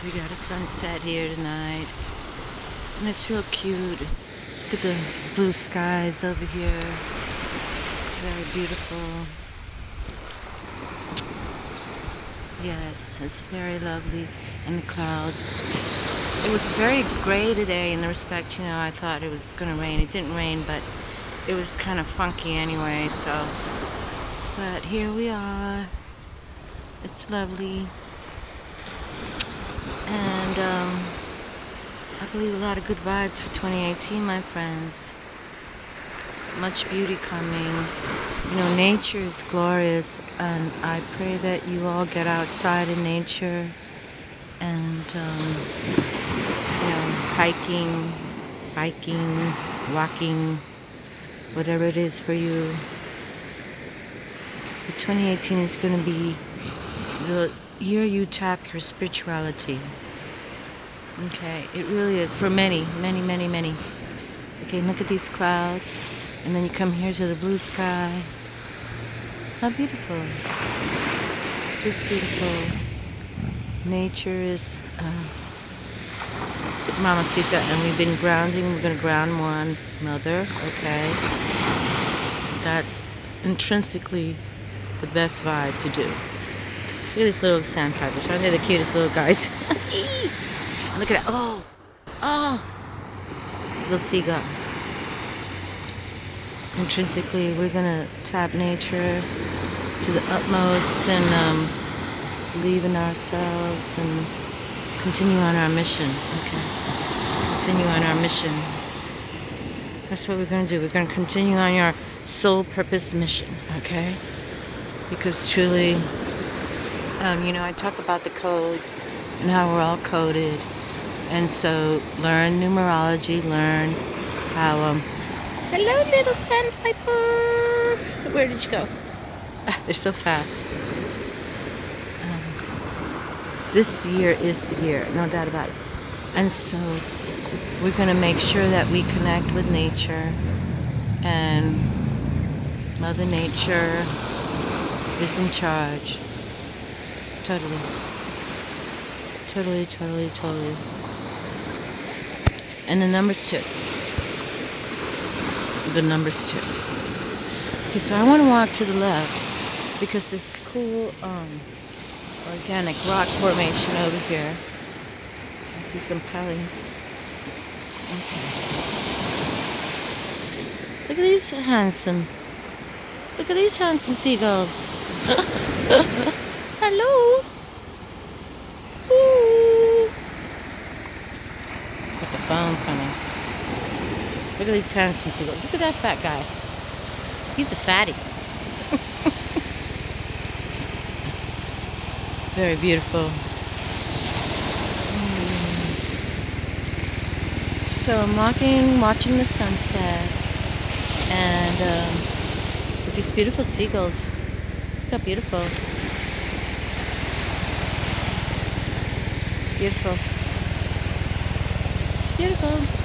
We got a sunset here tonight, and it's real cute. Look at the blue skies over here. It's very beautiful. Yes, it's very lovely. And the clouds. It was very gray today in the respect, I thought it was gonna rain. It didn't rain, but it was kind of funky anyway, so. But here we are. It's lovely. And I believe a lot of good vibes for 2018, my friends. Much beauty coming. Nature is glorious, and I pray that you all get outside in nature and hiking, biking, walking, whatever it is for you. But 2018 is going to be the year you tap your spirituality. Okay, it really is for many, many, many, many. Okay, look at these clouds, and then you come here to the blue sky. How beautiful. Just beautiful. Nature is MAMACITA, and we've been grounding. We're going to ground more on Mother, okay? That's intrinsically the best vibe to do. Look at these little sandpipers. Aren't they the cutest little guys? Look at that. Oh! Little seagull. Intrinsically, we're going to tap nature to the utmost and believe in ourselves and continue on our mission. Okay. Continue on our mission. That's what we're going to do. We're going to continue on your soul purpose mission. Okay? Because truly, I talk about the codes and how we're all coded. And so learn numerology, learn how, hello little sandpiper! Where did you go? They're so fast. This year is the year, no doubt about it. And so we're going to make sure that we connect with nature, and Mother Nature is in charge. Totally. Totally, totally, totally. And the numbers too. The numbers too. Okay, so I want to walk to the left because this cool organic rock formation over here. I see some pilings. Okay. Look at these handsome. Look at these handsome seagulls. Hello. Ooh. Got the phone coming. Look at these handsome seagulls. Look at that fat guy. He's a fatty. Very beautiful. So I'm watching the sunset, and with these beautiful seagulls. Look how beautiful. Beautiful. Beautiful.